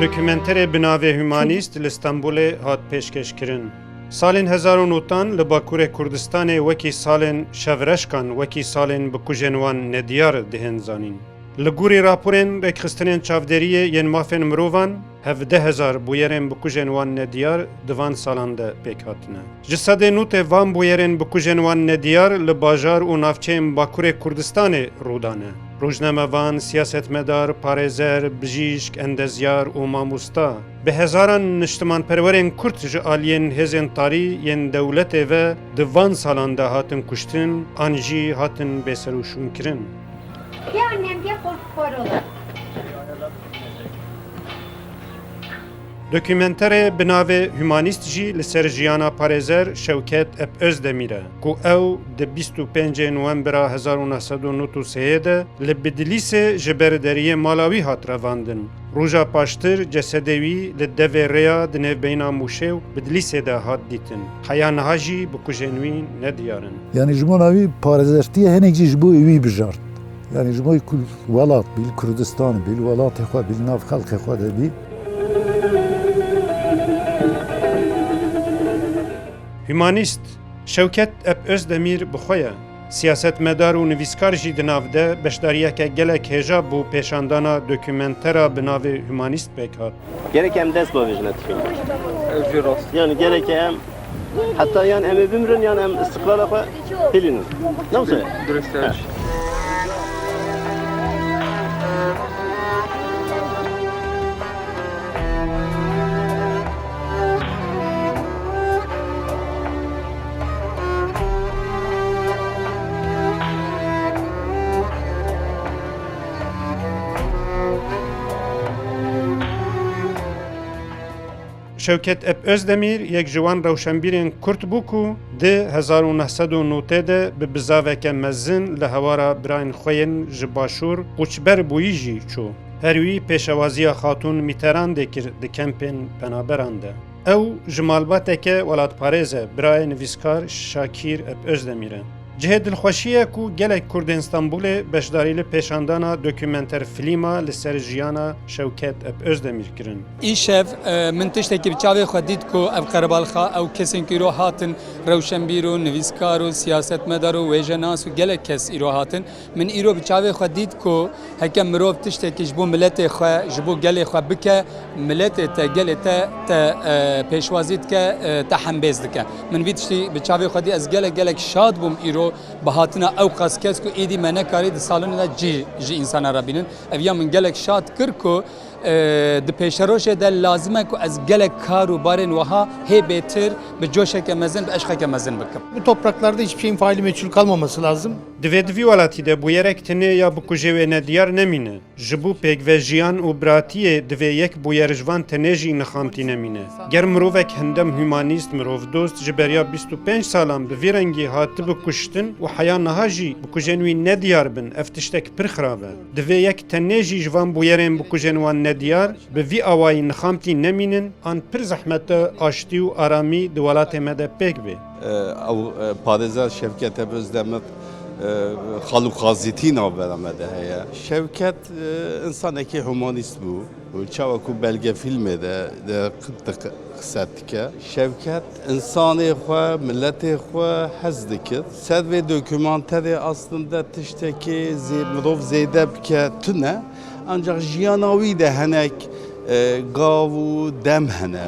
Dokümenterê bi navê Humanîst li Stenbolê hat pêşkêşkirin. Salên 1900 li Bakurê Kurdistanê wekî salên şevreşkan, wekî salên bikujên wan nediyar dihên zanîn. Li gorî raporên rêkxistinên çavderiyê yên mafên mirovan, 17,000 bûyerên bikujên wan nediyar di van salan de pêk hatine. Ji sedê nûtê van bûyerên bikujên wan nediyar li bajar û navçeyên Bakurê Kurdistanê rûdane. Rojnamevan, siyasetmedar, parêzer, bijîşk, endezyar û mamosta bi hezaran niştimanperwerên Kurd ji aliyên hêzên tarî yên dewletê ve di van salan de hatin kuştin, an jî hatin bêserûşûnkirin. Gel annem gel korkor olur. Dokümenterê bi navê Humanîst jî li ser jiyana parêzer Şewket Ep Özdemîr e ku ew di 25 Novembera 1993 de li Bidlîsê ji ber deriyê Malawî hat revandin. Roja paştir cesedê wî li devê rêya di nêvbeyna Mûşew Bidlîsê de hat dîtin. Heya niha jî bikujên wî nediyarin. Yani ji bo navî parêzertiye hinek jî ji bo wî bijart. Yani ji bo welat bil Kurdistanê bil welatê xwe bil nav xelkê xwe de bî. Humanîst Şewket Ep Özdemîr bi xwe ye. Siyasetmedar û nivîskar jî di nav de beşdariyeke gelek hêja bû pêşandana dokümentera bi navê Humanîst pêk hat. Gerek em dest bavêjine film. Yani gerek em hatta yani em bimrin yani em istiklala xwe hilînin. Ne wisa? Durust. Şewket Ep Özdemîr yek ji wan rewşenbîrên Kurd bû ku di 1990 de bi bizaveke mezin li hewara birayên xwe yên ji başûr qoçber bûyî jî çû. Her wî pêşewaziya xatûn Mitterrandê kir di kempên penaberan de. Ew ji malbateke welatparêz e birayê nivîskar Şakîr Ep Özdemîr e. Cihê dilxweşiye ku gelek Kurdên Stenbolê beşdarî li pêşandana dokümenter filîma li ser jiyana Şewket Ep Özdemîr kirin. İşev min tiştekî bi çavê xwe dît ku ev qerebalxa ew kesên ku îro hatin rewşenbîr û nivîskar û siyasetmedar û wêjenas û gelek kes îro hatin. Min îro bi çavê xwe dît ku heke mirov tiştekî ji bo miletê xwe ji bo gelê xwe bike, miletê te gelê te pêşwazî dike te hembêz dike. Min vî tiştî bi çavê xwe dît ez gelek şad bûm îro bahatina ew qas kes ku êdî me nekarî di salonê de cî ji însana re bînin. Ev ya min gelek şad kir ku di pêşerojê de lazim e ku ez gelek kar û barên wiha hêbêtir bi coşeke mezin bi eşqeke mezin bikim. Bu topraklarda hiçbir şeyin faili meçhul kalmaması lazım. Divê divî welatî de bûyerek tinê ya bikujê wê nediyar nemîne. Ji bo pêkvejiyan û biratiyê divê yek bûyer ji van tenê jî nixamtî nemîne. Ger mirovek hindem humanîst mirovdost ji beriya 25 salan bi vê rengî hatî bikuştin û heya niha jî bikujên wî nediyar bin, ev tiştek pir xirab e. Divê yek tenê jî ji van bûyerên bikujên wan nediyar bi vî awayî nixamtî nemînin, an pir zehmet e aştî û aramî di welatê me de pêk bê. Ew parêzer Şevket Ep Özdemir xalûxazîtî navbera me de heye. Şevket insanekî humanîst bû. Çawa ku belge filmê de qise dike. Şevket insanê xwe, milletê xwe hez dikir. Ser vê dokümanterê aslında tiştekî mirov zêde bike tune. Ancak jiyana wî de hinek gav û dem hene.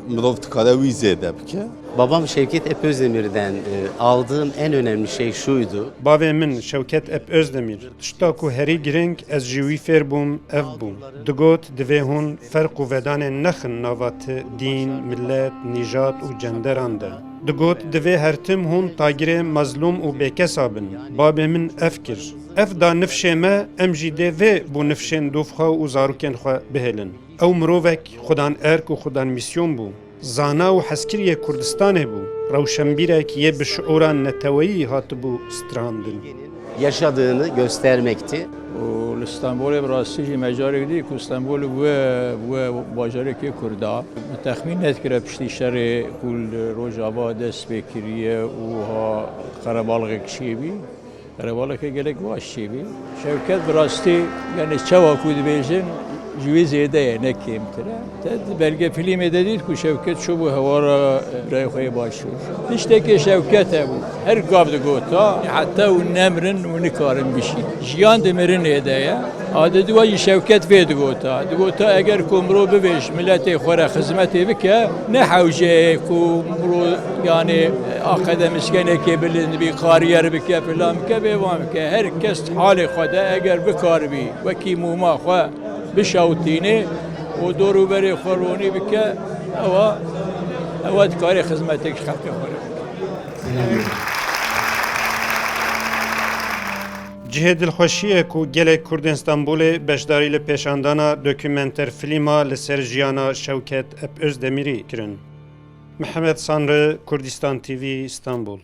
Mirov dikare wî zêde bike. Babam Şevket Ep Özdemir'den aldığım en önemli şey şuydu. Bavê min Şewket Ep Özdemîr tişta ku herî giring ez jî wî fêr bûm ev bûm. Digot divê hûn ferq û vedanên nexin nava dîn, millet, nîjat û cenderan de. Digot divê her tim hûn tagirê mezlûm û bêkesa bin. Bavê min ev kir. Ev da nifşê me em jî dê vê bû nifşên dûvxwe û zarokên xwe bihêlin. Ew mirovek xudan erk û xudan misyon bû. Zana û heskiriyê Kurdistanê bû. Rewşenbîrek yê bi şiûra neteweyî hatibû strandin. Yaşadığını göstermekti. و استانبول براستی مجاری دی که استانبول و باجاری کرده تخمین نکرده پشتی شهر کل روجابا دست بکریه و ها قربالغ کشیبی قربالغ که گلک واش چیبی شرکت براستی یعنی چه واکود بیشن جوی زیده نه کمتره تد belge filmi de değil ki Şevket şu bu havara rayxoy başlıyor. İşte ki Şevket bu her gabdı gota hatta o nemrin o nikarin bir şey. Jiyan demirin edeye adı duayı Şevket ve gota. Gota eğer kumru bebeş millete xora hizmeti bike ne havce kumru yani akademiskene ki bilin bir kariyer bike falan bike bevam bike herkes hali xada eğer bir karbi ve ki muma xwa بشاوتینه و دورو بری خورونی بکه اواد کاری خدمتک خلق خوره Cihê dilxweşiyê ku gelek Kurdên Stenbolê beşdarî li pêşandana dokûmenter fîlma li ser jiyana Şewket Ep Özdemirî kirin. Mihemed Sanrı, Kurdistan TV, İstanbul.